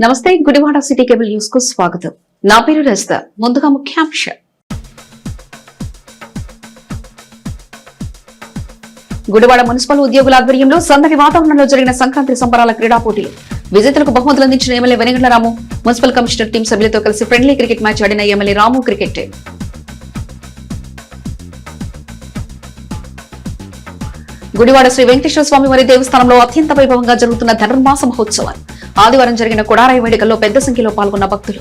నమస్తే Gudivada city cable news కు స్వాగతం. నా పేరు రజిత. ముందుగా ముఖ్యాంశం. గుడివాడ మున్సిపల్ ఉద్యోగుల ఆధ్వర్యంలో సందడి వాతావరణంలో జరిగిన సంక్రాంతి సంబరాల క్రీడా పోటీలు. విజేతలకు బహుమతులు అందించిన ఎమ్మెల్యే వెనిగండ్ల రాము, మున్సిపల్ కమిషనర్ టీం సభ్యులతో కలిసి ఫ్రెండ్లీ క్రికెట్ మ్యాచ్ ఆడిన ఎమ్మెల్యే రాము క్రికెట్ టీం. గుడివాడ శ్రీ వెంకటేశ్వర స్వామి వారి దేవస్థానంలో అత్యంత వైభవంగా జరుగుతున్న ధనుర్మాస మహోత్సవాలు. ఆదివారం జరిగిన కొడారాయి వేడుకల్లో పెద్ద సంఖ్యలో పాల్గొన్న భక్తులు.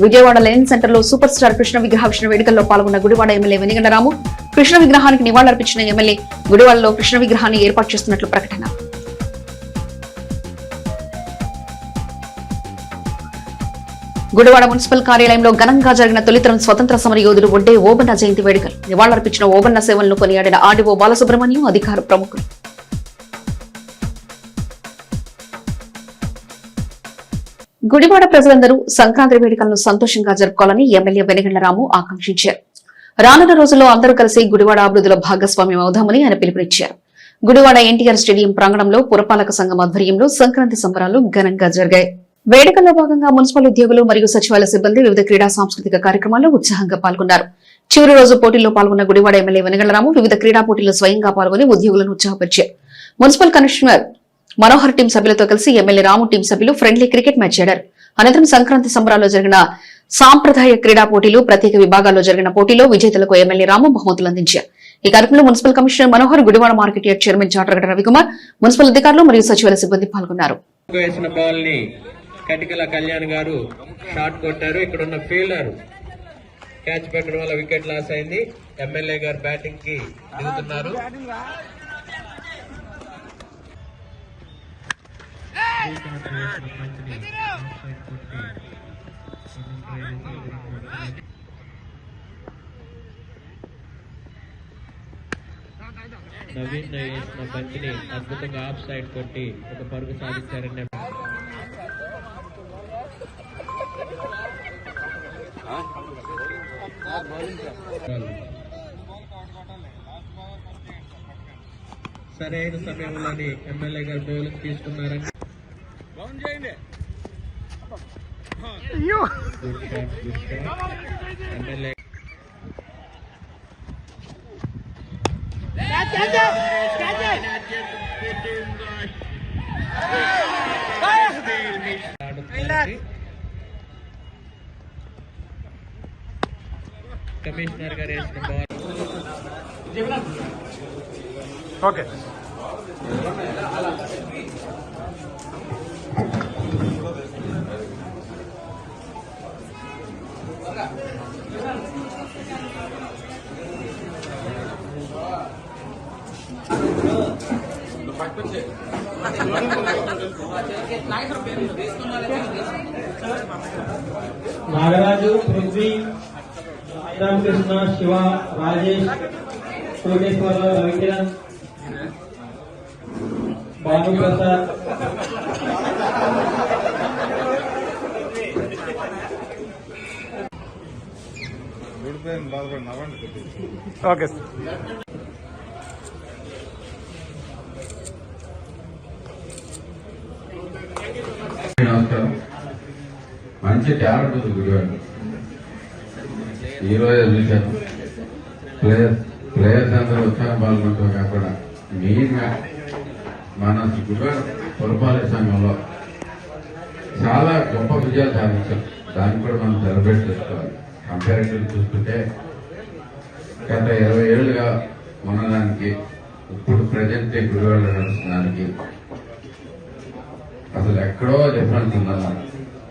విజయవాడ లెనిన్ సెంటర్ లో సూపర్ స్టార్ కృష్ణ విగ్రహావిష్కరణ వేడుకల్లో పాల్గొన్న గుడివాడ ఎమ్మెల్యే వెనిగండ్ల రాము కృష్ణ విగ్రహానికి నివాళులర్పించిన ఎమ్మెల్యే గుడివాడలో కృష్ణ విగ్రహాన్ని ఏర్పాటు చేస్తున్నట్లు ప్రకటన. గుడివాడ మున్సిపల్ కార్యాలయంలో ఘనంగా జరిగిన తొలితరం స్వతంత్ర సమర యోధుడు ఒడ్డే ఓబన్న జయంతి వేడుకలు. నివాళులర్పించిన ఓబన్న సేవలను కొనియాడిన ఆర్డీఓ బాలసుబ్రహ్మణ్యం, అధికార ప్రముఖులు. గుడివాడ ప్రజలందరూ సంక్రాంతి వేడుకలను సంతోషంగా జరుపుకోవాలని ఎమ్మెల్యే వెనిగండ్ల రాము ఆకాంక్షించారు. రానున్న రోజుల్లో అందరూ కలిసి గుడివాడ అభివృద్ధిలో భాగస్వామ్యం అవుదామని ఆయన పిలుపునిచ్చారు. గుడివాడ ఎన్టీఆర్ స్టేడియం ప్రాంగణంలో పురపాలక సంఘం ఆధ్వర్యంలో సంక్రాంతి సంబరాలు ఘనంగా జరిగాయి. వేడుకల్లో భాగంగా మున్సిపల్ ఉద్యోగులు మరియు సచివాలయ సిబ్బంది వివిధ క్రీడా సాంస్కృతిక కార్యక్రమాల్లో ఉత్సాహంగా పాల్గొన్నారు. చివరి రోజు పోటీల్లో పాల్గొన్న గుడివాడ ఎమ్మెల్యే వెనిగండ్ల రాము వివిధ క్రీడా పోటీల్లో స్వయంగా పాల్గొని ఉద్యోగులను ఉత్సాహపరిచారు. మున్సిపల్ కమిషనర్ మనోహర్ టీం సభ్యులతో కలిసి ఎమ్మెల్యే రాము టీం సభ్యులు ఫ్రెండ్లీ క్రికెట్ మ్యాచ్ ఆడారు. అనంతరం సంక్రాంతి సంబరాల్లో జరిగిన సాంప్రదాయ క్రీడా పోటీలు, ప్రత్యేక విభాగాల్లో జరిగిన పోటీలో విజేతలకు ఎమ్మెల్యే రాము బహుమతులు అందించారు. ఈ కార్యక్రమంలో municipal commissioner Manohar, Gudivada market yard chairman Chatragadda Ravikumar, municipal అధికారులు మరియు సచివాలయ సిబ్బంది పాల్గొన్నారు. కటికల కళ్యాణ్ గారు షాట్ కొట్టారు. ఇక్కడ ఉన్న ఫీల్డర్ క్యాచ్ పెట్టడం వల్ల వికెట్ లాస్ అయింది. ఎమ్మెల్యే గారు బ్యాటింగ్ కి దిగుతున్నారు. నవీన్ వేసిన బంతిని అద్భుతంగా ఆఫ్ సైడ్ కొట్టి ఒక పరుగు సాధించారని సరైన సమయంలోని ఎమ్మెల్యే గారు బౌలింగ్ తీసుకున్నారని ఎమ్మెల్యే కమిషనర్ గారు వేసిన ball. Okay Nagaraju, Prithvi, Ramakrishna, Shiva, Rajesh, Koteswararao, Ravikiran, Bhanuprasad, okay నమస్కారం. మంచి టాలెంట్ ఉంది గుడివాడ. ఈరోజు చూశాను ప్లేయర్స్ అందరూ ఉత్సాహం పాల్గొంటూ కాకుండా మెయిన్గా మన గుడివాడ పురపాలక సంఘంలో చాలా గొప్ప విజయాలు సాధించాం. దాన్ని కూడా మనం సెలబ్రేట్ చేసుకోవాలి. కంపారిటివ్ చూస్తుంటే గత 20 ఏళ్ళుగా ఉన్నదానికి ఇప్పుడు ప్రజెంట్ గుడివాడ నడుస్తున్నదానికి అసలు ఎక్కడో డిఫరెన్స్ ఉందన్న.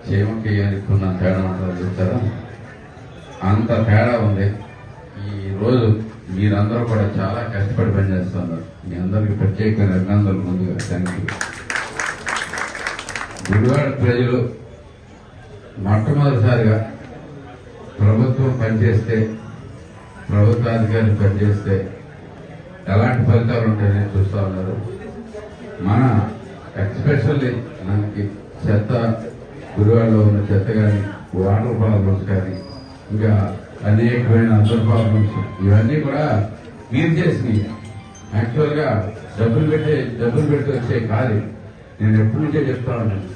చేమకి అనుకున్న తేడా ఉంటుందో చూస్తారా, అంత తేడా ఉంది. ఈ రోజు మీరందరూ కూడా చాలా కష్టపడి పనిచేస్తున్నారు. మీ అందరికీ ప్రత్యేకమైన అభినందనలు. ముందుగా థ్యాంక్ యూ. గుడివాడ ప్రజలు మొట్టమొదటిసారిగా ప్రభుత్వం పనిచేస్తే, ప్రభుత్వాధికారులు పనిచేస్తే ఎలాంటి ఫలితాలు ఉంటాయని చూస్తూ ఉన్నారు. మన ఎక్స్పెషల్లీ మనకి చెత్త, గుడివాడలో ఉన్న చెత్త కానీ, వాటర్ ప్రాబ్లమ్స్ కానీ, ఇంకా అనేకమైన అదర్ ప్రాబ్లమ్స్, ఇవన్నీ కూడా మీరు చేసినవి. యాక్చువల్గా డబ్బులు పెట్టి వచ్చే కాదు. నేను ఎప్పటి నుంచే చెప్తా ఉన్నాను,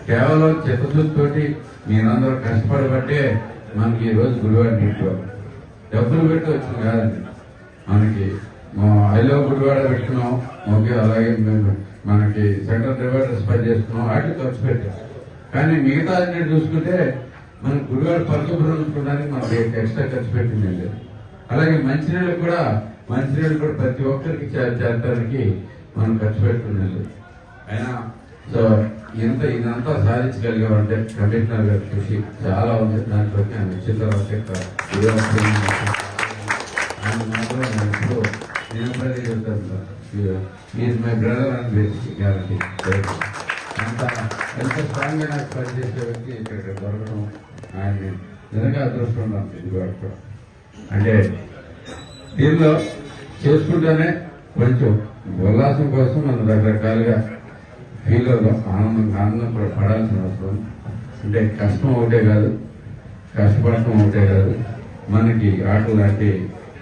కేవలం చిత్తశుద్ధితోటి మీరందరూ కష్టపడబట్టే మనకి ఈ రోజు గుడివాడ నీటిలో డబ్బులు పెట్టి వచ్చింది కాదండి. మనకి ఐలో గుడివాడ పెట్టుకున్నాం, ఓకే, అలాగే మనకి సెంట్రల్ డివైడర్స్ పని చేసుకున్నాం, వాటికి ఖర్చు పెట్టాం. కానీ మిగతా అన్నిటి చూసుకుంటే మనకి గుడివాడ పరిశుభ్రం ఉంచుకోవడానికి మనకి ఎక్స్ట్రా ఖర్చు పెట్టింది లేదు. అలాగే మంచినీళ్ళు కూడా ప్రతి ఒక్కరికి చేరడానికి మనం ఖర్చు పెట్టుకునేది. అయినా సో ఇదంతా సాధించగలిగామంటే కమిషనర్ గారి కృషి చాలా ఉంది. దాంట్లో ఆయన వచ్చిన తర్వాత ఆయన మాత్రం ఇప్పుడు నేను ప్రతి చెప్తాను, ఈజ్ మై బ్రదర్ అని బేసిక్ గ్యారంటీ. ఎంత స్ట్రాంగ్ గా నాకు పనిచేసే వ్యక్తి ఇక్కడ దొరకడం ఆయన నిజంగా అదృష్టం ఉన్నాను. ఇది కూడా అంటే దీనిలో చేసుకుంటేనే కొంచెం ఉల్లాసం కోసం మనం రకరకాలుగా ఫీల్ అవుతాం. ఆనందం కూడా పడాల్సిన అవసరం. అంటే కష్టం ఒకటే కాదు, కష్టపడటం ఒకటే కాదు, మనకి ఆటలు లాంటి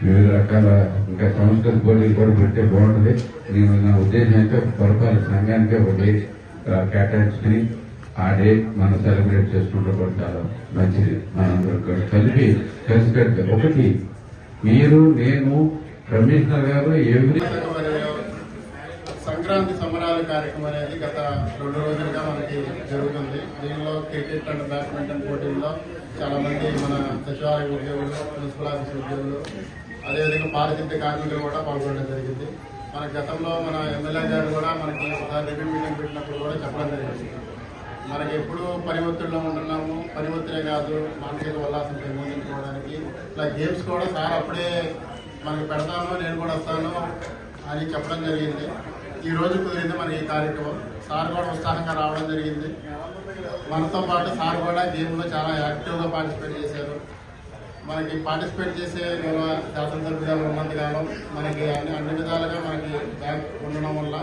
వివిధ రకాల ఇంకా సంస్కృతి పోటీలు కూడా పెడితే బాగుంటుంది. నేను నా ఉద్దేశం అయితే పురపాలక సంఘానికి ఒక డే కేటాయించుకుని ఆ డే మనం సెలబ్రేట్ చేసుకుంటే కూడా చాలా మంచిది. మనందరూ కలిసి ఒకటి మీరు, నేను, కమిషనర్ గారు సంక్రాంతి సంబరాల కార్యక్రమం అనేది గత 2 రోజులుగా మనకి జరుగుతుంది. దీనిలో క్రికెట్ అండ్ బ్యాడ్మింటన్ పోటీల్లో చాలా మంది మన సచివాలయ ఉద్యోగులు, మున్సిపల్ ఆఫీస్ ఉద్యోగులు, అదేవిధంగా పారిశుద్ధ్య కార్మికులు కూడా పాల్గొనడం జరిగింది. మన గతంలో మన ఎమ్మెల్యే గారు కూడా మనకి ఒకసారి రివ్యూ మీటింగ్ పెట్టినప్పుడు కూడా చెప్పడం జరిగింది, మనకి ఎప్పుడు పని ఒత్తిడిలో ఉంటున్నాము, పని ఒత్తిడే కాదు మానసిక ఉల్లాసం పెంపొందించుకోవడానికి ఇలా గేమ్స్ కూడా సార్ అప్పుడే మనకి పెడతాను, నేను కూడా వస్తాను అని చెప్పడం జరిగింది. ఈ రోజు కుదిరింది మన ఈ కార్యక్రమం. సార్ కూడా ఉత్సాహంగా రావడం జరిగింది. మనతో పాటు సార్ కూడా గేమ్లో చాలా యాక్టివ్గా పార్టిసిపేట్ చేశారు. మనకి పార్టిసిపేట్ చేసే శాసనసభ్యుగా ఉన్నంతకాలం మనకి అన్ని విధాలుగా మనకి బ్యాంక్ ఉండడం వల్ల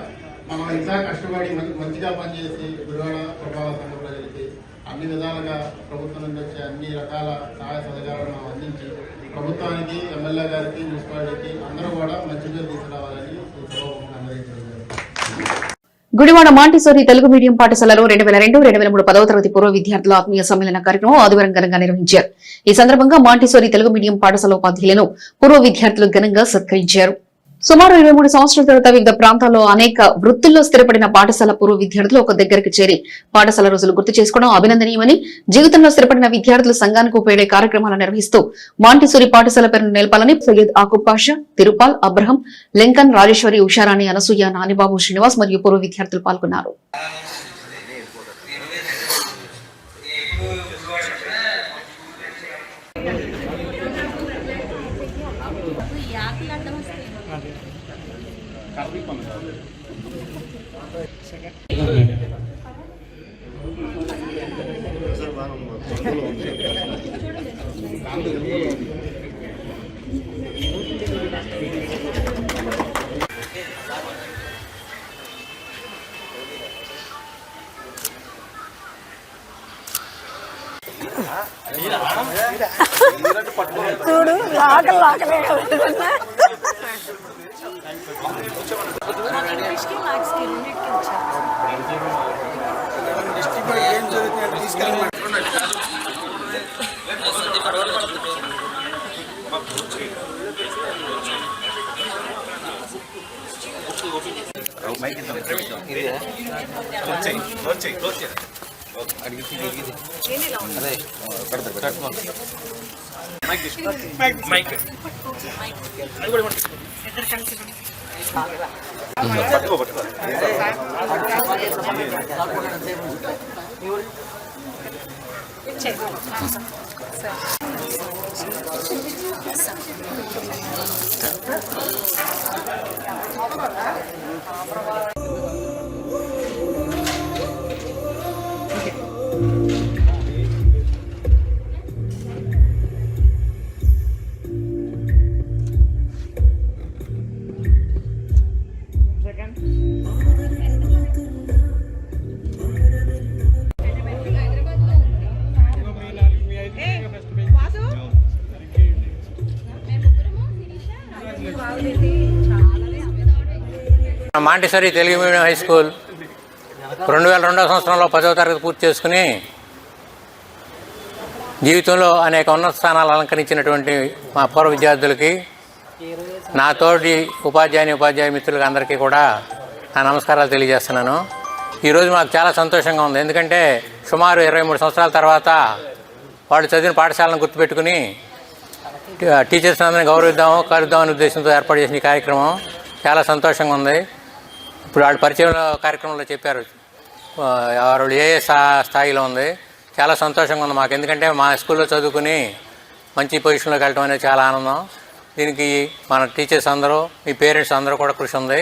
మనం ఇంకా కష్టపడి మంచిగా పనిచేసి గుడివాడ పురపాలక సంఘ ప్రజలకి అన్ని విధాలుగా ప్రభుత్వం నుంచి వచ్చే అన్ని రకాల సహాయ సహకారాలు మనం అందించి ప్రభుత్వానికి, ఎమ్మెల్యే గారికి, మున్సిపాలిటీకి అందరూ కూడా మంచి పేరు తీసుకురావాలని అందరికీ. గుడివాడ మాంటిసోరి తెలుగు మీడియం పాఠశాలలో 2002-2003 10వ తరగతి పూర్వ విద్యార్థుల ఆత్మీయ సమ్మేళన కార్యక్రమం ఆదివారం ఘనంగా నిర్వహించారు. ఈ సందర్భంగా మాంటిసోరి తెలుగు మీడియం పాఠశాల ఉపాధ్యాయులను పూర్వ విద్యార్థులు ఘనంగా సత్కరించారు. సుమారు 23 సంవత్సరాల తర్వాత వివిధ ప్రాంతాల్లో అనేక వృత్తుల్లో స్థిరపడిన పాఠశాల పూర్వ విద్యార్థులు ఒక దగ్గరికి చేరి పాఠశాల రోజులు గుర్తు చేసుకోవడం అభినందనీయమని, జీవితంలో స్థిరపడిన విద్యార్థులు సంఘానికి ఉపయోగపడే కార్యక్రమాలు నిర్వహిస్తూ మాంటిసోరి పాఠశాల పేరును నిలపాలని సయ్యద్ ఆకుబ్ పాషా, తిరుపాల్, అబ్రహం, లింకన్, రాజేశ్వరి, ఉషారాణి, అనసూయ, నానిబాబు, శ్రీనివాస్ మరియు పూర్వ విద్యార్థులు పాల్గొన్నారు. చూడు లాకలే చాలా Montessori Telugu medium high school 2002వ సంవత్సరంలో 10వ తరగతి పూర్తి చేసుకుని జీవితంలో అనేక ఉన్నత స్థానాలు అలంకరించినటువంటి మా పూర్వ విద్యార్థులకి, నా తోటి ఉపాధ్యాయ మిత్రులకి అందరికీ కూడా నా నమస్కారాలు తెలియజేస్తున్నాను. ఈరోజు మాకు చాలా సంతోషంగా ఉంది. ఎందుకంటే సుమారు 23 సంవత్సరాల తర్వాత వాళ్ళు చదివిన పాఠశాలను గుర్తుపెట్టుకుని టీచర్స్ అందరినీ కలుద్దామనే ఉద్దేశంతో ఏర్పాటు చేసిన ఈ కార్యక్రమం చాలా సంతోషంగా ఉంది. ఇప్పుడు వాళ్ళు పరిచయం కార్యక్రమంలో చెప్పారు వాళ్ళు ఏ స్థాయిలో ఉంది. చాలా సంతోషంగా ఉంది మాకు. ఎందుకంటే మా స్కూల్లో చదువుకుని మంచి పొజిషన్లోకి వెళ్ళడం అనేది చాలా ఆనందం. దీనికి మన టీచర్స్ అందరూ, మీ పేరెంట్స్ అందరూ కూడా కృషి ఉంది.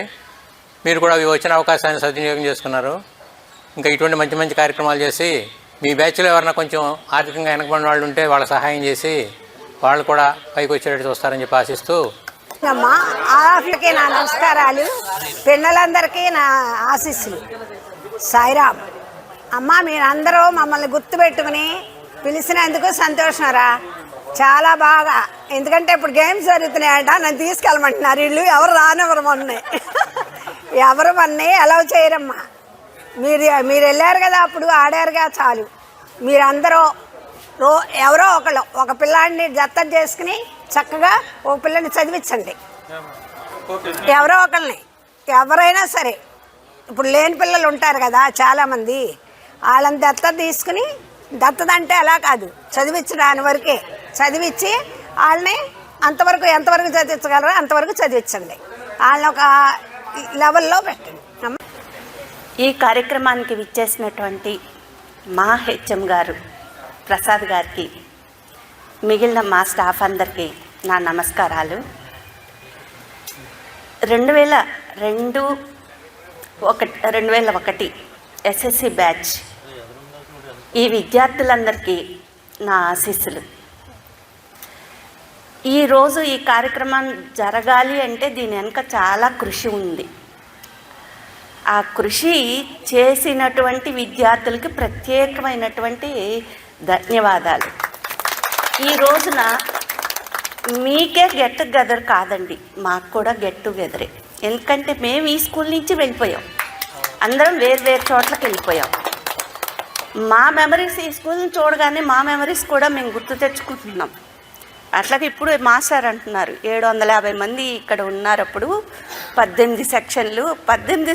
మీరు కూడా వచ్చిన అవకాశాన్ని సద్వినియోగం చేసుకున్నారు. ఇంకా ఇటువంటి మంచి మంచి కార్యక్రమాలు చేసి మీ బ్యాచ్లో ఎవరైనా కొంచెం ఆర్థికంగా వెనకబడిన వాళ్ళు ఉంటే వాళ్ళ సహాయం చేసి వాళ్ళు కూడా పైకి వచ్చేటట్టు చూస్తారని చెప్పి ఆశిస్తూ, అమ్మా ఆఫ్లకి నా నమస్కారాలు, పిల్లలందరికీ నా ఆశీస్సులు. సాయిరామ్. అమ్మ మీరందరూ మమ్మల్ని గుర్తుపెట్టుకుని పిలిచినందుకు సంతోషంరా, చాలా బాగా. ఎందుకంటే ఇప్పుడు గేమ్స్ జరుగుతున్నాయంట, నన్ను తీసుకెళ్ళమంటున్నారు వీళ్ళు. ఎవరు రానివ్వరు ఎవరు మన్ని అలౌ చేయరమ్మా. మీరు వెళ్ళారు కదా, అప్పుడు ఆడారుగా, చాలు. మీరందరూ ఎవరో ఒక పిల్లాడిని దత్తత చేసుకుని చక్కగా ఒక పిల్లని చదివించండి. ఎవరో ఒకరిని, ఎవరైనా సరే. ఇప్పుడు లేని పిల్లలు ఉంటారు కదా చాలామంది, వాళ్ళని దత్తత తీసుకుని, దత్తత అంటే అలా కాదు, చదివించడాని వరకే చదివించి వాళ్ళని అంతవరకు ఎంతవరకు చదివించగలరో అంతవరకు చదివించండి. వాళ్ళని ఒక లెవెల్లో పెట్టండి. ఈ కార్యక్రమానికి విచ్చేసినటువంటి మా హెచ్ఎం గారు ప్రసాద్ గారికి, మిగిలిన మా స్టాఫ్ అందరికీ నా నమస్కారాలు. 2001 ఎస్ఎస్సి బ్యాచ్ ఈ విద్యార్థులందరికీ నా ఆశీస్సులు. ఈరోజు ఈ కార్యక్రమం జరగాలి అంటే దీని వెనుక చాలా కృషి ఉంది. ఆ కృషి చేసినటువంటి విద్యార్థులకి ప్రత్యేకమైనటువంటి ధన్యవాదాలు. ఈ రోజున మీకే గెట్ టుగెదర్ కాదండి, మాకు కూడా గెట్ టుగెదరే. ఎందుకంటే మేము ఈ స్కూల్ నుంచి వెళ్ళిపోయాం, అందరం వేరు చోట్లకి వెళ్ళిపోయాం. మా మెమరీస్ ఈ స్కూల్ని చూడగానే మా మెమరీస్ కూడా మేము గుర్తు తెచ్చుకుంటున్నాం. అట్లాగే ఇప్పుడు మాస్టర్ అంటున్నారు 750 మంది ఇక్కడ ఉన్నారు. అప్పుడు 18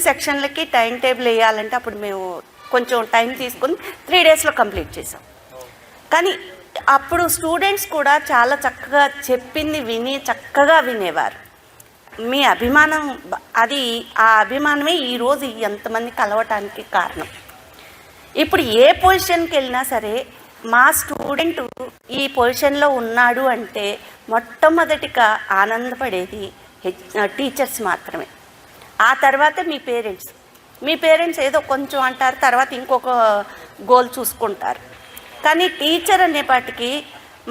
సెక్షన్లకి టైం టేబుల్ వేయాలంటే అప్పుడు మేము కొంచెం టైం తీసుకుని 3 డేస్లో కంప్లీట్ చేసాం. కానీ అప్పుడు స్టూడెంట్స్ కూడా చాలా చక్కగా చెప్పింది విని చక్కగా వినేవారు. మీ అభిమానం, ఆ అభిమానమే ఈరోజు ఎంతమంది కలవటానికి కారణం. ఇప్పుడు ఏ పొజిషన్కి వెళ్ళినా సరే మా స్టూడెంట్ ఈ పొజిషన్లో ఉన్నాడు అంటే మొట్టమొదటిగా ఆనందపడేది టీచర్స్ మాత్రమే. ఆ తర్వాత మీ పేరెంట్స్ ఏదో కొంచెం అంటారు, తర్వాత ఇంకొక గోల్ చూసుకుంటారు. కానీ టీచర్ అనేపాటికి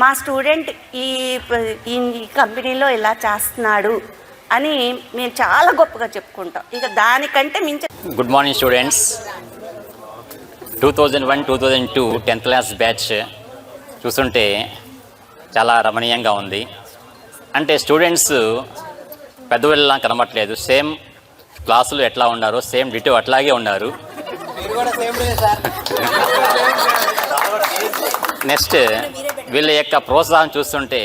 మా స్టూడెంట్ ఈ కంపెనీలో ఇలా చేస్తున్నాడు అని మేము చాలా గొప్పగా చెప్పుకుంటాం. ఇక దానికంటే మించి. Good morning students. 2001-2002 10th class batch చూస్తుంటే చాలా రమణీయంగా ఉంది. అంటే స్టూడెంట్స్ పెద్దవాళ్ళలా కనబడట్లేదు. సేమ్ క్లాసులు ఎట్లా ఉన్నారో సేమ్ డిటో అట్లాగే ఉన్నారు. నెక్స్ట్ వీళ్ళ యొక్క ప్రోత్సాహం చూస్తుంటే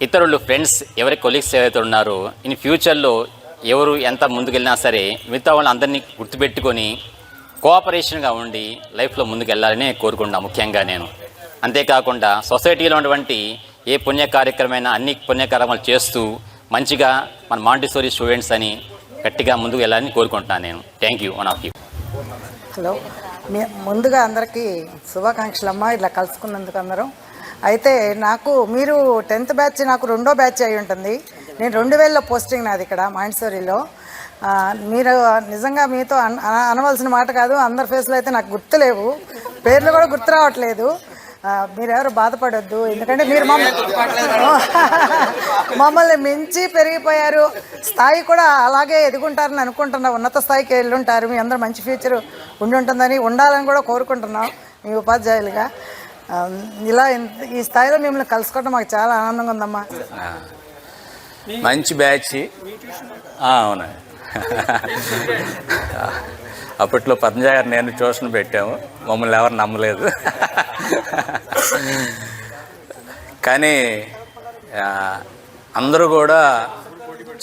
ఇతరులు ఫ్రెండ్స్ ఎవరి కొలీగ్స్ ఏవైతే ఉన్నారో ఇన్ ఫ్యూచర్లో ఎవరు ఎంత ముందుకెళ్ళినా సరే మిగతా వాళ్ళని అందరినీ గుర్తుపెట్టుకొని కోఆపరేషన్గా ఉండి లైఫ్లో ముందుకు వెళ్ళాలని కోరుకుంటున్నాను ముఖ్యంగా నేను. అంతేకాకుండా సొసైటీలో ఉన్నటువంటి ఏ పుణ్య కార్యక్రమైనా అన్ని పుణ్యకార్యక్రమాలు చేస్తూ మంచిగా మన మాంటిసోరీ స్టూడెంట్స్ అని గట్టిగా ముందుకు వెళ్ళాలని కోరుకుంటున్నాను నేను. Thank you. One of you. Hello, ముందుగా అందరికీ శుభాకాంక్షలు అమ్మా, ఇలా కలుసుకున్నందుకు అందరం. అయితే మీరు 10th బ్యాచ్, నాకు 2వ బ్యాచ్ అయి ఉంటుంది. నేను 2000లో పోస్టింగ్ నాది ఇక్కడ మాంటిసోరీలో. మీరు నిజంగా మీతో అనవలసిన మాట కాదు, అందరి ఫేస్లో అయితే నాకు గుర్తులేవు, పేర్లు కూడా గుర్తు రావట్లేదు. మీరెవరు బాధపడొద్దు, ఎందుకంటే మీరు మమ్మల్ని మించి పెరిగిపోయారు. స్థాయి కూడా అలాగే ఎదుగుంటారని అనుకుంటున్నా, ఉన్నత స్థాయికి వెళ్ళుంటారు. మీ అందరూ మంచి ఫ్యూచర్ ఉండాలని కూడా కోరుకుంటున్నాం మీ ఉపాధ్యాయులుగా. ఇలా ఈ స్థాయిలో మిమ్మల్ని కలుసుకోవడం మాకు చాలా ఆనందంగా ఉందమ్మా. మంచి బ్యాచ్. అవునా, అప్పట్లో పద్మజ గారు నేను ట్యూషన్ పెట్టాము, మమ్మల్ని ఎవరు నమ్మలేదు. కానీ అందరూ కూడా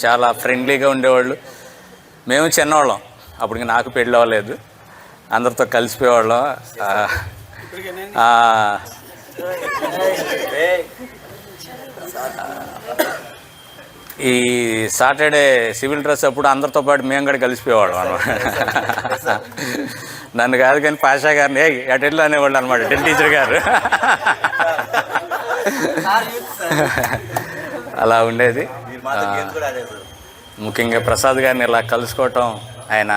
చాలా ఫ్రెండ్లీగా ఉండేవాళ్ళు. మేము చిన్నవాళ్ళం, అప్పటికి నాకు పెళ్ళి అవ్వలేదు, అందరితో కలిసిపోయేవాళ్ళం. ఈ సాటర్డే సివిల్ డ్రెస్ అప్పుడు అందరితో పాటు మేము కూడా కలిసిపోయేవాళ్ళం అనమాట. నన్ను కాదు కానీ పాషా గారిని అటెండ్లో అనేవాళ్ళు అనమాట, డ్రిల్ టీచర్ గారు. అలా ఉండేది. ముఖ్యంగా ప్రసాద్ గారిని ఇలా కలుసుకోవటం, ఆయన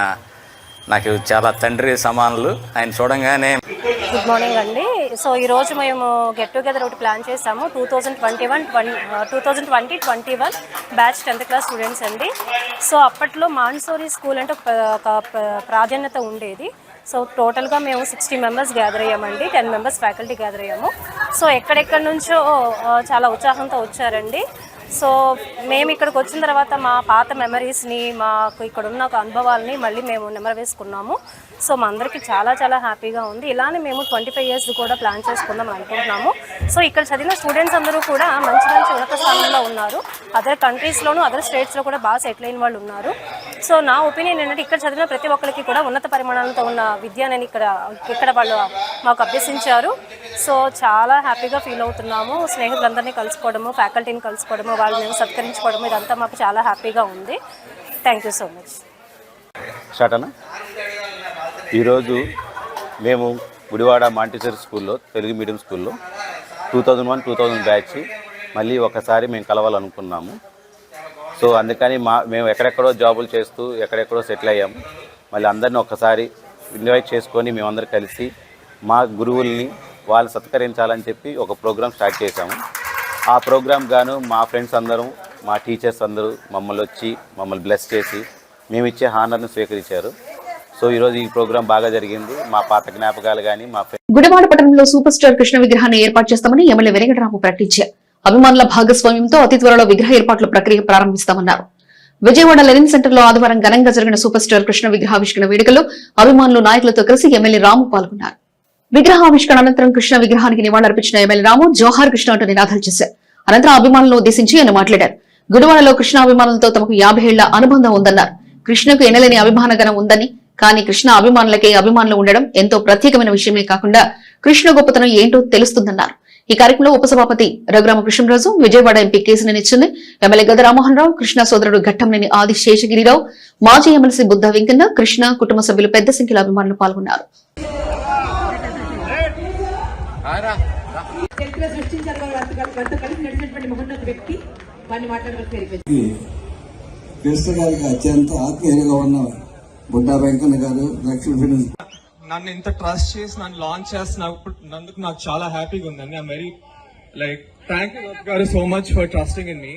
నాకు చాలా తండ్రి సమానులు. ఆయన చూడంగానే. గుడ్ మార్నింగ్ అండి. సో ఈరోజు మేము గెట్ టుగెదర్ ఒకటి ప్లాన్ చేసాము. 2020-21 బ్యాచ్ 10th క్లాస్ స్టూడెంట్స్ అండి. సో అప్పట్లో మాంటెసోరీ స్కూల్ అంటే ఒక ప్రాధాన్యత ఉండేది. సో టోటల్గా మేము 60 మెంబర్స్ గ్యాదర్ అయ్యామండి, 10 మెంబర్స్ ఫ్యాకల్టీ గ్యాదర్ అయ్యాము. సో ఎక్కడెక్కడి నుంచో చాలా ఉత్సాహంతో వచ్చారండి. సో మేము ఇక్కడికి వచ్చిన తర్వాత మా పాత మెమరీస్ని, మాకు ఇక్కడ ఉన్న ఒక అనుభవాలని మళ్ళీ మేము నెమరు వేసుకున్నాము. సో మా అందరికీ చాలా చాలా హ్యాపీగా ఉంది. ఇలానే మేము 25 years కూడా ప్లాన్ చేసుకుందాం అనుకుంటున్నాము. సో ఇక్కడ చదివిన స్టూడెంట్స్ అందరూ కూడా మంచి మంచి ఉన్నత స్థానంలో ఉన్నారు. అదర్ కంట్రీస్లోనూ అదర్ స్టేట్స్లో కూడా బాగా సెటిల్ అయిన వాళ్ళు ఉన్నారు. సో నా ఒపీనియన్ ఏంటంటే ఇక్కడ చదివిన ప్రతి ఒక్కరికి కూడా ఉన్నత పరిమాణాలతో ఉన్న విద్య అనేది ఇక్కడ వాళ్ళు మాకు అభ్యసించారు. సో చాలా హ్యాపీగా ఫీల్ అవుతున్నాము. స్నేహితులందరినీ కలుసుకోవడము, ఫ్యాకల్టీని కలుసుకోవడము, వాళ్ళని సత్కరించుకోవడము, ఇదంతా మాకు చాలా హ్యాపీగా ఉంది. Thank you so much. షాటనా, ఈరోజు మేము గుడివాడ మాంటెసరీ స్కూల్లో, తెలుగు మీడియం స్కూల్లో 2001-2000 బ్యాచ్ మళ్ళీ ఒకసారి మేము కలవాలనుకున్నాము. సో అందుకని మేము ఎక్కడెక్కడో జాబులు చేస్తూ ఎక్కడెక్కడో సెటిల్ అయ్యాము. మళ్ళీ అందరినీ ఒక్కసారి ఇన్వైట్ చేసుకొని మేమందరం కలిసి మా గురువుల్ని వాళ్ళు సత్కరించాలని చెప్పి ఒక ప్రోగ్రాం స్టార్ట్ చేశాము. ఆ ప్రోగ్రాం గాను మా ఫ్రెండ్స్ అందరం, మా టీచర్స్ అందరూ మమ్మల్ని బ్లెస్ చేసి మేమిచ్చే హానర్ను స్వీకరించారు. సో ఈరోజు ఈ ప్రోగ్రాం బాగా జరిగింది. మా పాత జ్ఞాపకాలు కానీ మా గుడివాడ పట్టణంలో సూపర్ స్టార్ కృష్ణ విగ్రహాన్ని ఏర్పాటు చేస్తామని ఎమ్మెల్యే వెంకటరాము ప్రకటించారు. అభిమానుల భాగస్వామ్యంతో అతి త్వరలో విగ్రహ ఏర్పాట్ల ప్రక్రియ ప్రారంభిస్తామన్నారు. విజయవాడ లెనిన్ సెంటర్ లో ఆదివారం ఘనంగా జరిగిన సూపర్ స్టార్ కృష్ణ విగ్రహావిష్కరణ వేడుకలో అభిమానులు, నాయకులతో కలిసి ఎమ్మెల్యే రాము పాల్గొన్నారు. విగ్రహావిష్కరణ అనంతరం కృష్ణ విగ్రహానికి నివాళులర్పించిన ఎమ్మెల్యే రాము జోహార్ కృష్ణ అంటూ నినాదాలు చేశారు. అనంతరం అభిమానులను ఉద్దేశించి ఆయన మాట్లాడారు. గుడివాడలో కృష్ణ అభిమానులతో తమకు 50 ఏళ్ల అనుబంధం ఉందన్నారు. కృష్ణకు ఎనలేని అభిమానగణం ఉందని, కానీ కృష్ణ అభిమానులకే అభిమానులు ఉండడం ఎంతో ప్రత్యేకమైన విషయమే కాకుండా కృష్ణ గొప్పతనం ఏంటో తెలుస్తుందన్నారు. ఈ కార్యక్రమంలో ఉపసభాపతి రఘురామకృష్ణరాజు, విజయవాడ ఎంపీ కేసినేని చిన్ని, ఎమ్మెల్యే గద రామ్మోహన్ రావు, కృష్ణ సోదరుడు ఘట్టంనేని ఆది శేషగిరిరావు, మాజీ ఎమ్మెల్సీ బుద్ధ వెంకన్న, కృష్ణ కుటుంబ సభ్యులు పెద్ద సంఖ్యలో అభిమానులు పాల్గొన్నారు. కృష్ణ గారికి అత్యంత ఆత్మీయంగా ఉన్న బుద్ధ వెంకన్న గారు, లక్ష్మీ నన్ను ఇంత ట్రస్ట్ చేసి నన్ను లాంచ్ చేస్తున్నందుకు నాకు చాలా హ్యాపీగా ఉందండి. ఐఎమ్ వెరీ థ్యాంక్ యూ గారు so much for trusting in me.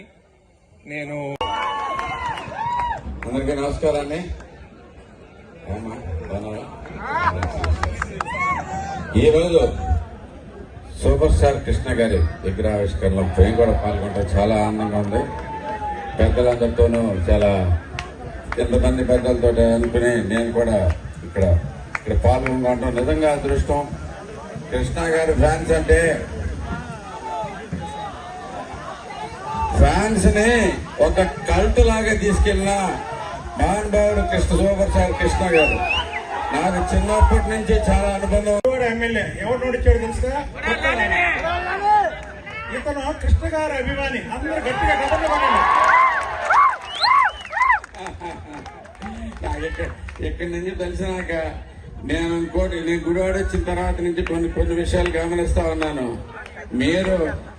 నేను అందరికీ నమస్కారాన్ని. ఈరోజు సూపర్ స్టార్ కృష్ణ గారి విగ్రహావిష్కరణలో మేము కూడా పాల్గొంటే చాలా ఆనందంగా ఉంది. పెద్దలందరితోనూ చాలా ఎంతమంది పెద్దలతో అనుకుని నేను కూడా ఇక్కడ పాల్గొనడం నిజంగా అదృష్టం. కృష్ణ గారి ఫ్యాన్స్ అంటే ఫ్యాన్స్ ని ఒక కల్ట్ లాగా తీసుకెళ్లిన మహానుభావుడు సూపర్ స్టార్ కృష్ణ గారు. నాకు చిన్నప్పటి నుంచి చాలా అనుబంధం. ఎమ్మెల్యే ఎవరు నోడిచ్చాడు తెలుసా? ఇతను కృష్ణ గారి అభిమాని. అందరూ గట్టిగా ఇక్కడి నుంచి తెలిసినాక నేను గుడివాడ వచ్చిన తర్వాత నుంచి కొన్ని విషయాలు గమనిస్తా ఉన్నాను. మీరు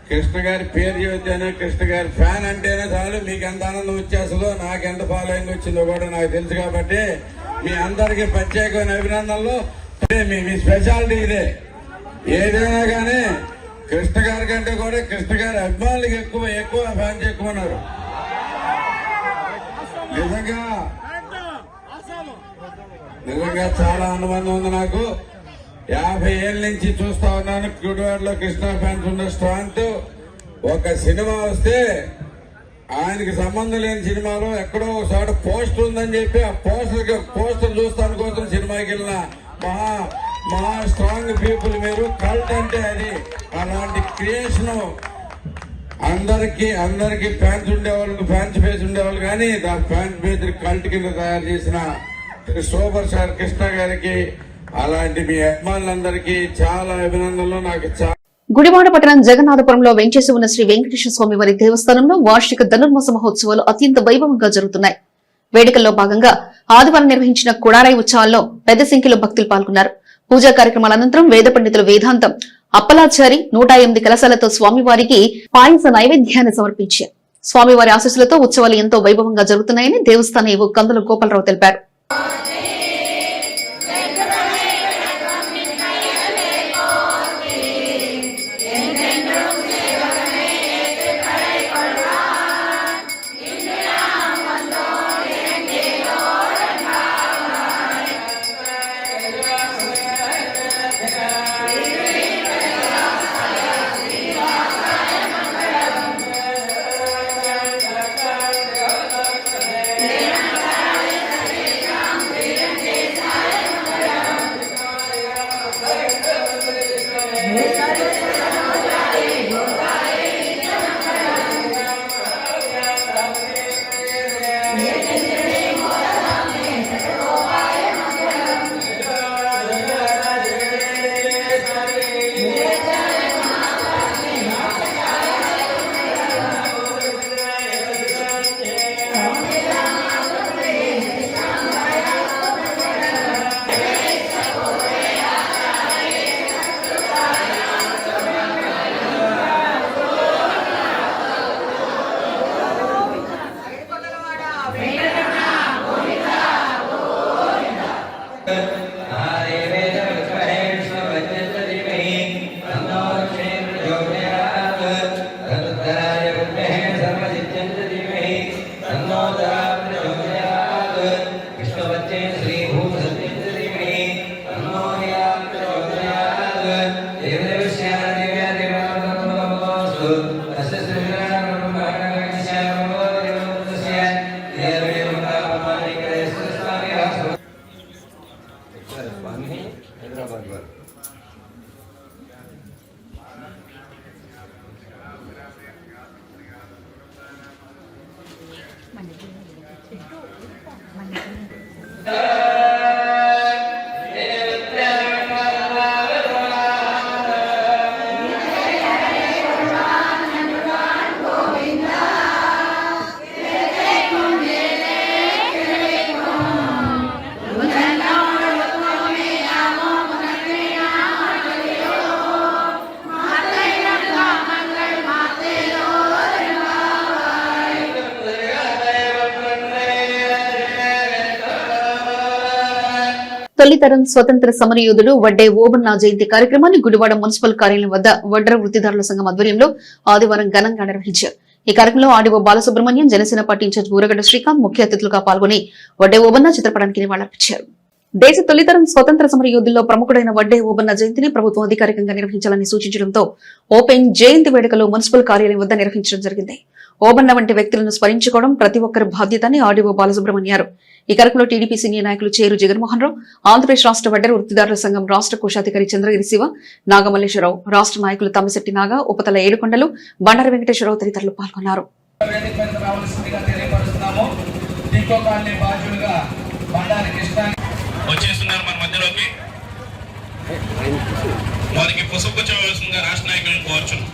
కృష్ణ గారి పేరు చెబితేనే, కృష్ణ గారి ఫ్యాన్ అంటేనే చాలు మీకు ఎంత ఆనందం వచ్చేస్తుందో, నాకు ఎంత ఫాలోయింగ్ వచ్చిందో కూడా నాకు తెలుసు. కాబట్టి మీ అందరికీ ప్రత్యేకమైన అభినందనలు. మీ స్పెషాలిటీ ఇదే. ఏదైనా కానీ కృష్ణ గారి కంటే కూడా కృష్ణ గారి అభిమానులకు ఎక్కువ ఫ్యాన్స్ ఎక్కువ ఉన్నారు. నిజంగా చాలా అనుబంధం ఉంది నాకు. 50 ఏళ్ళ నుంచి చూస్తా ఉన్నాను గుడివాడలో కృష్ణ ఫ్యాన్స్ ఉన్న స్ట్రాంగ్. ఒక సినిమా వస్తే ఆయనకి సంబంధం లేని సినిమాలో ఎక్కడో ఒక చోట పోస్టర్ ఉందని చెప్పి ఆ పోస్టర్ చూస్తాను కోసం సినిమాకి వెళ్ళిన మహా స్ట్రాంగ్ పీపుల్ మీరు. కల్ట్ అంటే అది అలాంటి క్రియేషన్. అందరికి ఫ్యాన్స్ ఉండేవాళ్ళు, ఫ్యాన్స్ బేస్ ఉండేవాళ్ళు, కానీ ఆ ఫ్యాన్స్ బేస్ కల్ట్ కింద తయారు చేసిన సూపర్ స్టార్ కృష్ణ గారికి, అలాంటి మీ అభిమానులందరికీ చాలా అభినందనలు. నాకు గుడివాడ పట్టణం జగన్నాథపురంలో వెంచేసి ఉన్న శ్రీ వెంకటేశ్వర స్వామి వారి దేవస్థానంలో వార్షిక ధనుర్మాస మహోత్సవాలు అత్యంత వైభవంగా జరుగుతున్నాయి. వేడుకల్లో భాగంగా ఆదివారం నిర్వహించిన కుడారాయి ఉత్సవాల్లో పెద్ద సంఖ్యలో భక్తులు పాల్గొన్నారు. పూజా కార్యక్రమాల అనంతరం వేద పండితులు వేదాంతం అప్పలాచారి 108 కలశాలతో స్వామివారికి పాయస నైవేద్యాన్ని సమర్పించారు. స్వామివారి ఆశీస్సులతో ఉత్సవాలు ఎంతో వైభవంగా జరుగుతున్నాయని దేవస్థాన ఈవో కందుల గోపాలరావు తెలిపారు. తొలితరం స్వతంత్ర సమరయోధుడు వడ్డే ఓబన్న జయంతి కార్యక్రమాన్ని గుడివాడ మున్సిపల్ కార్యాలయం వద్ద వడ్ర వృత్తిదారుల సంఘం ఆధ్వర్యంలో ఆదివారం ఘనంగా నిర్వహించారు. ఈ కార్యక్రమంలో RDO Balasubrahmanyam, Janasena party in charge Buragadda Srikanth ముఖ్య అతిథులుగా పాల్గొని వడ్డే ఓబన్న చిత్రపటానికి నివాళులర్పించారు. దేశ తొలితరం స్వతంత్ర సమర యోధుల్లో ప్రముఖుడైన వడ్డే ఓబన్న జయంతిని ప్రభుత్వం అధికారికంగా నిర్వహించాలని సూచించడంతో ఓపెన్ జయంతి వేడుకలు మున్సిపల్ కార్యాలయం వద్ద నిర్వహించడం జరిగింది. ఓబన్న వంటి వ్యక్తులను స్మరించుకోవడం ప్రతి ఒక్కరి బాధ్యత అని ఆర్డీఓ బాలసుబ్రహ్మణ్యారు. ఈ కార్యక్రమంలో టీడీపీ సీనియర్ నాయకులు చేరు జగన్మోహన్ రావు, ఆంధ్రప్రదేశ్ రాష్ట్ర వడ్డెర వృత్తిదారుల సంఘం రాష్ట్ర కోశాధికారి చంద్రగిరి శివ, నాగమల్లేశ్వరరావు, రాష్ట్ర నాయకులు తమ్మిశెట్టి నాగ, ఉపతల ఏడుకొండలు, బండారు వెంకటేశ్వరరావు తదితరులు పాల్గొన్నారు. వచ్చేస్తున్నారు మన మధ్యలోకి. వారికి పసుపు చేయవలసిందిగా రాష్ట్ర నాయకులను కోరుచున్నాం.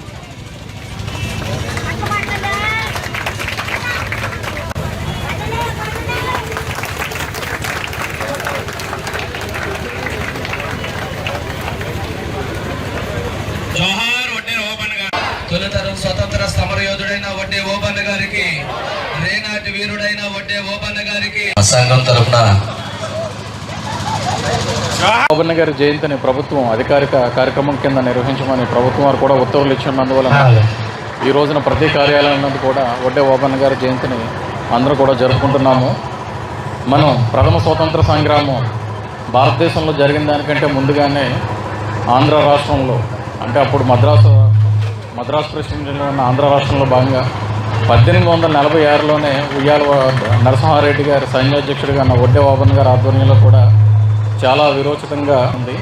జోహార్ వడ్డే ఓబన్న గారు. తొలితరం స్వతంత్ర సమరయోధుడైన వడ్డే ఓబన్న గారికి, రేనాటి వీరుడైన వడ్డే ఓబన్న గారికి సంఘం తరఫున ఓబన్న గారి జయంతిని ప్రభుత్వం అధికారిక కార్యక్రమం కింద నిర్వహించమని ప్రభుత్వం వారు కూడా ఉత్తర్వులు ఇచ్చినందువలన ఈ రోజున ప్రతి కార్యాలయం నందు కూడా వడ్డే ఓబన్న గారి జయంతిని అందరూ కూడా జరుపుకుంటున్నాము. మనం ప్రథమ స్వతంత్ర సంగ్రామం భారతదేశంలో జరిగిన దానికంటే ముందుగానే ఆంధ్ర రాష్ట్రంలో, అంటే అప్పుడు మద్రాసు ప్రెసిడెంట్లో ఉన్న ఆంధ్ర రాష్ట్రంలో భాగంగా 1846లోనే ఉయ్యాల నరసింహారెడ్డి గారి సైన్యాధ్యక్షుడిగా ఉన్న వడ్డే ఓబన్న గారి ఆధ్వర్యంలో కూడా చాలా విరోచితంగా ఉంది.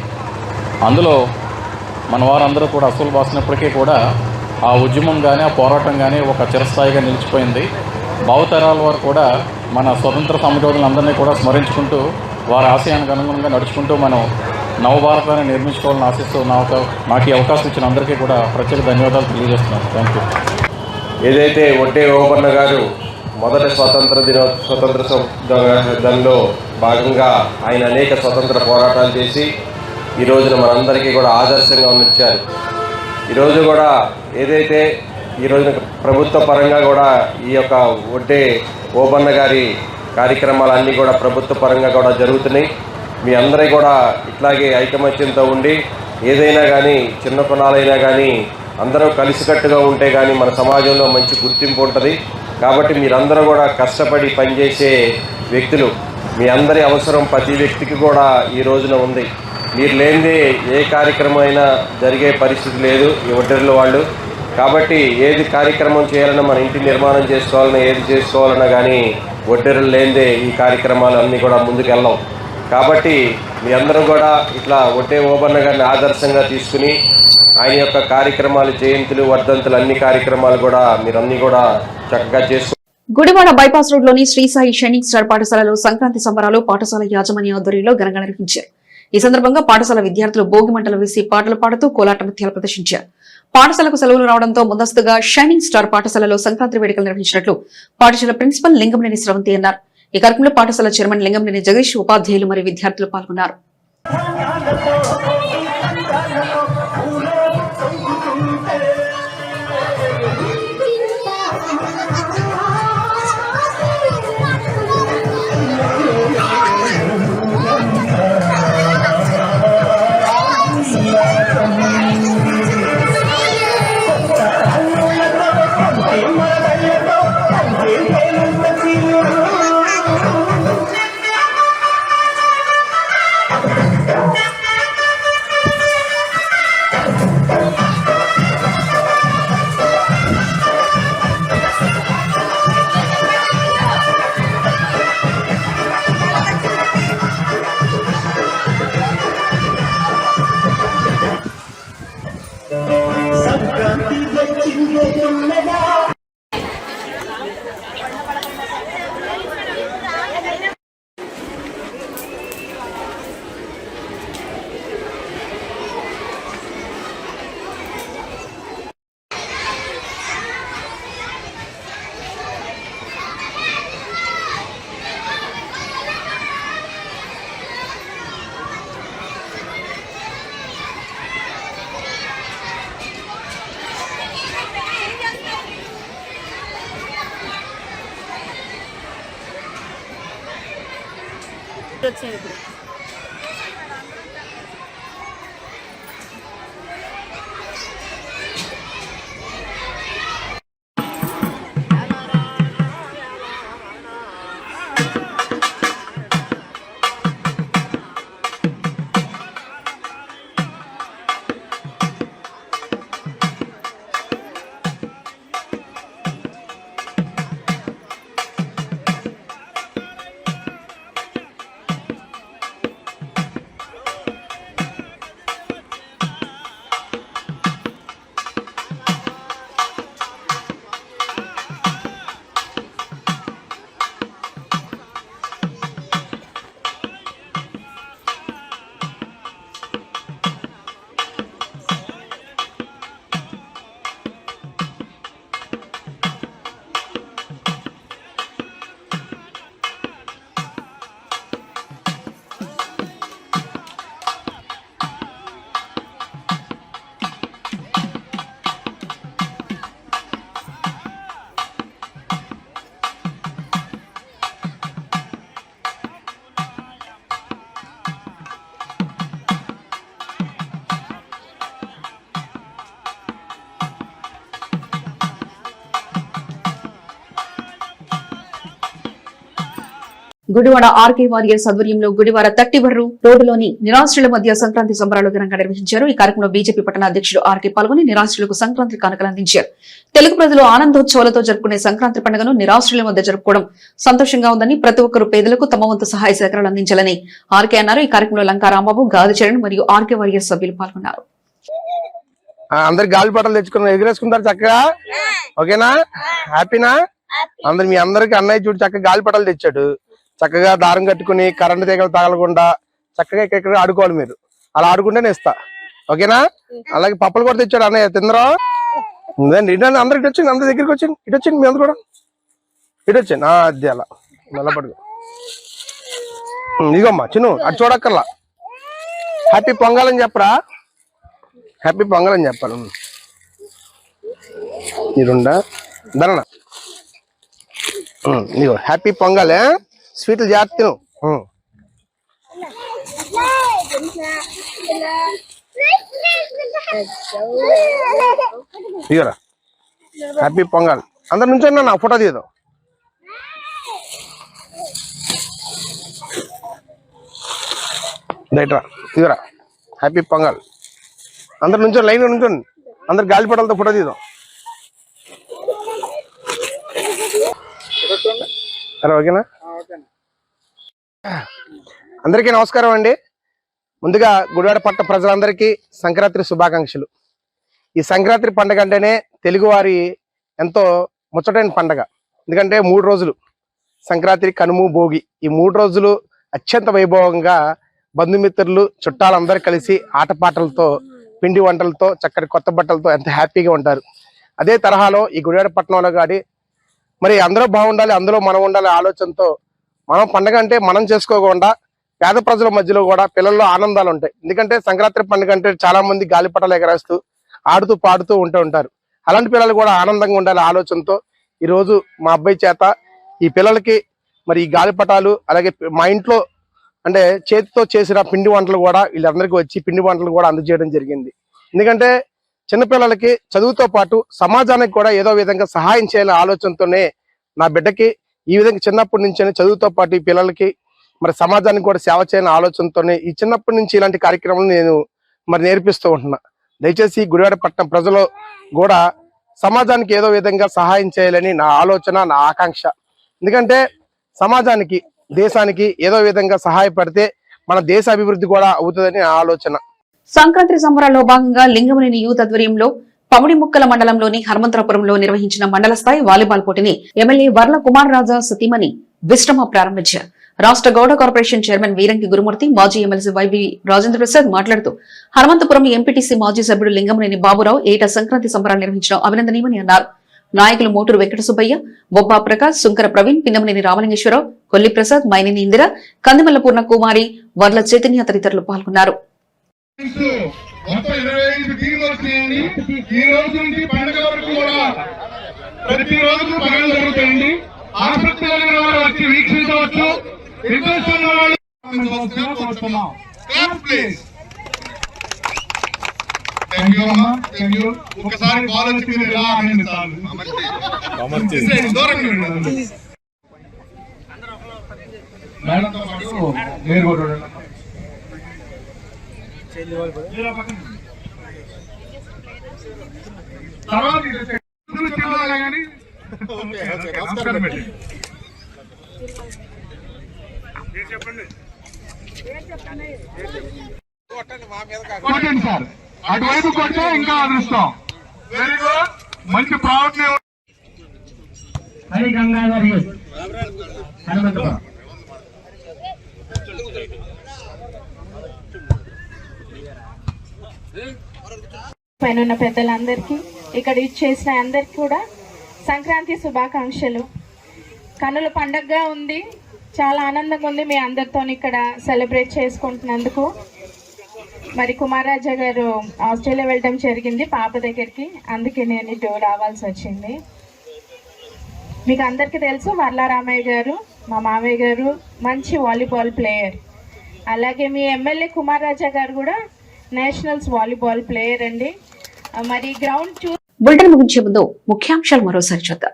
అందులో మన వారందరూ కూడా అసలు బాసినప్పటికీ కూడా ఆ ఉద్యమం కానీ ఆ పోరాటం కానీ ఒక చిరస్థాయిగా నిలిచిపోయింది. భావతరాల వారు కూడా మన స్వతంత్ర సమయోధులందరినీ కూడా స్మరించుకుంటూ వారి ఆశయానికి అనుగుణంగా నడుచుకుంటూ మనం నవభారతాన్ని నిర్మించుకోవాలని ఆశిస్తూ నాకు ఈ అవకాశం ఇచ్చిన అందరికీ కూడా ప్రత్యేక ధన్యవాదాలు తెలియజేస్తున్నాను. Thank you. ఏదైతే వడ్డే ఓబన్న గారు మొదటి స్వతంత్ర దానిలో భాగంగా ఆయన అనేక స్వతంత్ర పోరాటాలు చేసి ఈ రోజున మనందరికీ కూడా ఆదర్శంగా ఉంచారు. ఈరోజు కూడా ఏదైతే ఈ రోజున ప్రభుత్వ పరంగా కూడా ఈ యొక్క వడ్డే ఓబన్న గారి కార్యక్రమాలన్నీ కూడా ప్రభుత్వ పరంగా కూడా జరుగుతున్నాయి. మీ అందరూ కూడా ఇట్లాగే ఐకమత్యంతో ఉండి ఏదైనా కానీ చిన్న కొనాలైనా కానీ అందరూ కలిసికట్టుగా ఉంటే కానీ మన సమాజంలో మంచి గుర్తింపు ఉంటుంది. కాబట్టి మీరందరూ కూడా కష్టపడి పనిచేసే వ్యక్తులు. మీ అందరి అవసరం ప్రతి వ్యక్తికి కూడా ఈ రోజున ఉంది. మీరు లేనిదే ఏ కార్యక్రమం అయినా జరిగే పరిస్థితి లేదు ఈ ఒడ్డెర్ల వాళ్ళు. కాబట్టి ఏది కార్యక్రమం చేయాలన్నా మన ఇంటి నిర్మాణం చేసుకోవాలన్నా ఏది చేసుకోవాలన్నా కానీ ఒడ్డెర్లు లేనిదే ఈ కార్యక్రమాలు అన్నీ కూడా ముందుకు వెళ్ళాం. కాబట్టి మీ అందరూ కూడా ఇట్లా వడ్డే ఓబన్న గారిని ఆదర్శంగా తీసుకుని ఆయన యొక్క కార్యక్రమాలు జయంతులు వర్ధంతులు అన్ని కార్యక్రమాలు కూడా మీరన్నీ కూడా చక్కగా చేసుకుని గుడివాడ బైపాస్ రోడ్ లోని శ్రీ సాయి షైనింగ్ స్టార్ పాఠశాలలో సంక్రాంతి సంబరాలు పాఠశాల యాజమాన్య ఆధ్వర్యంలో ఘనంగా నిర్వహించారు. ఈ సందర్భంగా పాఠశాల విద్యార్థులు భోగి మంటలు వేసి పాటలు పాడుతూ కోలాట నృత్యాలు ప్రదర్శించారు. పాఠశాలకు సెలవులు రావడంతో ముందస్తుగా షైనింగ్ స్టార్ పాఠశాలలో సంక్రాంతి వేడుకలు నిర్వహించినట్లు పాఠశాల ప్రిన్సిపల్ లింగంనేని స్రవంతి అన్నారు. ఈ కార్యక్రమంలో పాఠశాల చైర్మన్ లింగంనేని జగదీష్, ఉపాధ్యాయులు మరియు విద్యార్థులు పాల్గొన్నారు. వచ్చింది. గుడివాడ ఆర్కే వారియర్స్ ఆధ్వర్యంలో గుడివాడ తట్టివర్రు రోడ్డులోని నిరాశ్రుల మధ్య సంక్రాంతి సంబరాలు ఘనంగా నిర్వహించారు. ఈ కార్యక్రమంలో బీజేపీ పట్టణ అధ్యక్షుడు ఆర్కే పాల్గొని నిరాశ్రులకు సంక్రాంతి కానుకలు అందించారు. తెలుగు ప్రజలు ఆనందోత్సవాలతో జరుపుకునే సంక్రాంతి పండుగను నిరాశ్రుల మధ్య జరుపుకోవడం సంతోషంగా ఉందని, ప్రతి ఒక్కరు పేదలకు తమ వంతు సహాయ సహకారాలు అందించాలని ఆర్కే అన్నారు. ఈ కార్యక్రమంలో లంకా రాంబాబు, గాది చరణ్ మరియు ఆర్కే వారియర్స్ సభ్యులు పాల్గొన్నారు. అందరికి గాలి పటాలు తెచ్చుకున్నారు, ఎగిరేసుకుంటారు చక్కగా. ఓకేనా? హ్యాపీనా? అందరు మీ అందరికి అన్నయ్య చూడు చక్కగా గాలి పటాలు తెచ్చాడు. చక్కగా దారం కట్టుకుని కరెంటు తీగలు తగలకుండా చక్కగా ఇక్కడ ఆడుకోవాలి. మీరు అలా ఆడుకుంటేనే ఇస్తా. ఓకేనా? అలాగే పప్పులు కూడా తెచ్చాడు అన్నయ్య, తిందరా? అందరు ఇటు వచ్చింది, అందరి దగ్గరికి వచ్చింది. ఇటు వచ్చింది, మీ అందరు కూడా ఇటు వచ్చింది. అది అలా మెల్లపడుకో. ఇదిగోమ్మా చిన్ను, అటు చూడక్కర్లా. హ్యాపీ పొంగల్ అని చెప్పరా? హ్యాపీ పొంగల్ అని చెప్పాలి. మీరుండా ధరణ ఇదిగో హ్యాపీ పొంగల్. స్వీట్లు జాగ్రత్త. ఇగరా హ్యాపీ పొంగల్. అందరి నుంచి నా ఫోటో తీయదు. రైట్రా, ఇగరా హ్యాపీ పొంగల్. అందరి నుంచి లైన్ నుంచోండి. అందరు గాలిపటాలతో ఫోటో తీద్దాం. సరే, ఓకేనా? అందరికీ నమస్కారం అండి. ముందుగా గుడివాడ పట్ట ప్రజలందరికీ సంక్రాంతి శుభాకాంక్షలు. ఈ సంక్రాంతి పండుగ అంటేనే తెలుగువారి ఎంతో ముచ్చటైన పండుగ. ఎందుకంటే 3 రోజులు సంక్రాంతి, కనుము, భోగి, ఈ 3 రోజులు అత్యంత వైభవంగా బంధుమిత్రులు చుట్టాలందరూ కలిసి ఆటపాటలతో, పిండి వంటలతో, చక్కటి కొత్త బట్టలతో ఎంత హ్యాపీగా ఉంటారు. అదే తరహాలో ఈ గుడివాడ పట్టణంలో గాడి మరి అందరూ బాగుండాలి, అందులో మనం ఉండాలి ఆలోచనతో మనం పండుగ అంటే మనం చేసుకోకుండా పేద ప్రజల మధ్యలో కూడా పిల్లల్లో ఆనందాలు ఉంటాయి. ఎందుకంటే సంక్రాంతి పండుగ అంటే చాలా మంది గాలిపటాలు ఎగరేస్తూ ఆడుతూ పాడుతూ ఉంటారు. అలాంటి పిల్లలు కూడా ఆనందంగా ఉండాలి ఆలోచనతో ఈ రోజు మా అబ్బాయి చేత ఈ పిల్లలకి మరి ఈ గాలిపటాలు, అలాగే మా ఇంట్లో అంటే చేతితో చేసిన పిండి వంటలు కూడా వీళ్ళందరికీ వచ్చి పిండి వంటలు కూడా అందజేయడం జరిగింది. ఎందుకంటే చిన్నపిల్లలకి చదువుతో పాటు సమాజానికి కూడా ఏదో విధంగా సహాయం చేయాలనే ఆలోచనతోనే నా బిడ్డకి ఈ విధంగా చిన్నప్పటి నుంచి చదువుతో పాటు ఈ పిల్లలకి మరి సమాజానికి కూడా సేవ చేయాలనే ఆలోచనతోనే ఈ చిన్నప్పటి నుంచి ఇలాంటి కార్యక్రమాలు నేను మరి నేర్పిస్తూ ఉంటున్నా. దయచేసి గుడివాడ పట్టణం ప్రజలు కూడా సమాజానికి ఏదో విధంగా సహాయం చేయాలని నా ఆలోచన, నా ఆకాంక్ష. ఎందుకంటే సమాజానికి, దేశానికి ఏదో విధంగా సహాయపడితే మన దేశ అభివృద్ధి కూడా అవుతుందని నా ఆలోచన. సంక్రాంతి సంబరాల్లో భాగంగా లింగమనేని యూత్ ఆధ్వర్యంలో పమిడిముక్కల మండలంలోని హనుమంతరాపురంలో నిర్వహించిన మండల స్థాయి వాలీబాల్ పోటీని ఎమ్మెల్యే వర్ల కుమార్ రాజా సతీమణి విశ్రమ ప్రారంభించారు. రాష్ట్ర గౌడ కార్పొరేషన్ చైర్మన్ వీరంకి గురుమూర్తి, మాజీ ఎమ్మెల్సీ వైవి రాజేంద్ర ప్రసాద్ మాట్లాడుతూ హనుమంతపురం ఎంపీటీసీ మాజీ సభ్యుడు లింగమనేని బాబురావు ఏటా సంక్రాంతి సంబరాలు నిర్వహించడం అభినందనీయమని అన్నారు. నాయకులు మోటూరు వెంకట సుబ్బయ్య, బొబ్బా ప్రకాష్, శుంకర ప్రవీణ్, పిన్నమనేని రామలింగేశ్వరరావు, కొల్లి ప్రసాద్, మైనేని ఇందిర, కందిమల్ల పూర్ణ కుమారి, వర్ల చైతన్య తదితరులు పాల్గొన్నారు. మొత్తం 25 టీంలు వచ్చినాయండి. ఈ రోజు నుంచి పండుగ వరకు కూడా ప్రతి రోజు పండుగ జరుగుతాయండి. ఆసక్తి కలిగిన వారు వచ్చి వీక్షించవచ్చు. ఇంట్రెస్ట్ ఉన్న వాళ్ళు కోరుతున్నాం. థ్యాంక్ యూ అమ్మా, థ్యాంక్ యూ. ఒకసారి బాల్ వచ్చి మీరు ఎలా ఆనందించాలి. మేడంతో పాటు మీరు కూడా కొట్టండి సార్, అటువైపు కొట్టే ఇంకా అదృష్టం. వెరీ గుడ్, మంచి ప్రాబ్లం. హరి గంగాధర్ హనుమంతపురం. పైన ఉన్న పెద్దలందరికీ, ఇక్కడ ఇచ్చేసిన అందరికి కూడా సంక్రాంతి శుభాకాంక్షలు. కన్నుల పండగగా ఉంది, చాలా ఆనందంగా ఉంది మీ అందరితో ఇక్కడ సెలబ్రేట్ చేసుకుంటున్నందుకు. మరి కుమారరాజా గారు ఆస్ట్రేలియా వెళ్ళడం జరిగింది పాప దగ్గరికి, అందుకే నేను ఇటు రావాల్సి వచ్చింది. మీకు అందరికీ తెలుసు వర్లారామయ్య గారు మా మామయ్య గారు మంచి వాలీబాల్ ప్లేయర్. అలాగే మీ ఎమ్మెల్యే కుమారరాజా గారు కూడా నేషనల్స్ వాలీబాల్ ప్లేయర్ అండి. మరి గ్రౌండ్ బులెటిన్ ముగించే ముందు ముఖ్యాంశాలు మరోసారి చూద్దాం.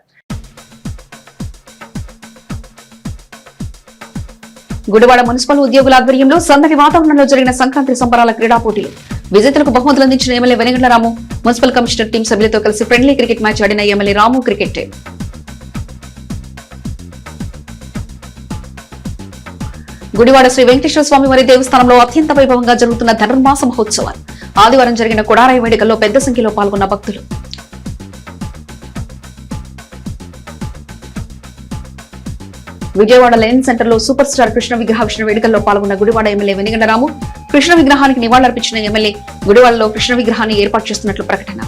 గుడివాడ మున్సిపల్ ఉద్యోగుల ఆధ్వర్యంలో సందడి వాతావరణంలో జరిగిన సంక్రాంతి సంబరాల క్రీడా పోటీలు. విజేతలకు బహుమతులు అందించిన ఎమ్మెల్యే వెనగండ్ల రాము, మున్సిపల్ కమిషనర్ టీం సభ్యులతో కలిసి ఫ్రెండ్లీ క్రికెట్ మ్యాచ్ ఆడిన ఎమ్మెల్యే రాము క్రికెట్ టీం. గుడివాడ శ్రీ వెంకటేశ్వర స్వామి వారి దేవస్థానంలో అత్యంత వైభవంగా జరుగుతున్న ధనుర్మాస మహోత్సవాలు. ఆదివారం జరిగిన కొడారాయి వేడుకల్లో పెద్ద సంఖ్యలో పాల్గొన్న భక్తులు. విజయవాడ లెనిన్ సెంటర్ లో సూపర్ స్టార్ కృష్ణ విగ్రహావిష్కరణ వేడుకల్లో పాల్గొన్న గుడివాడ ఎమ్మెల్యే వెనిగండ్ల రాము కృష్ణ విగ్రహానికి నివాళులర్పించిన ఎమ్మెల్యే గుడివాడలో కృష్ణ విగ్రహాన్ని ఏర్పాటు చేస్తున్నట్లు ప్రకటన.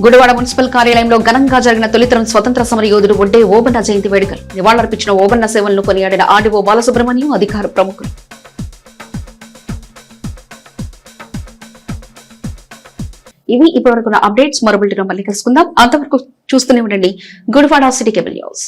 గుడివాడ మున్సిపల్ కార్యాలయంలో ఘనంగా జరిగిన తొలితరం స్వతంత్ర సమర యోధుడు ఒడ్డే ఓబన్న జయంతి వేడుకలు. నివాళులర్పించిన ఓబన్న సేవలను కొనియాడిన ఆర్డీఓ బాలసుబ్రహ్మణ్యం, అధికార ప్రముఖులు. ఇవి ఇప్పటివరకు అప్డేట్స్. మరో బులెటిన్ మళ్ళీ కలుసుకుందాం. అంతవరకు చూస్తూనే ఉండండి గుడివాడ సిటీ కేబుల్ న్యూస్.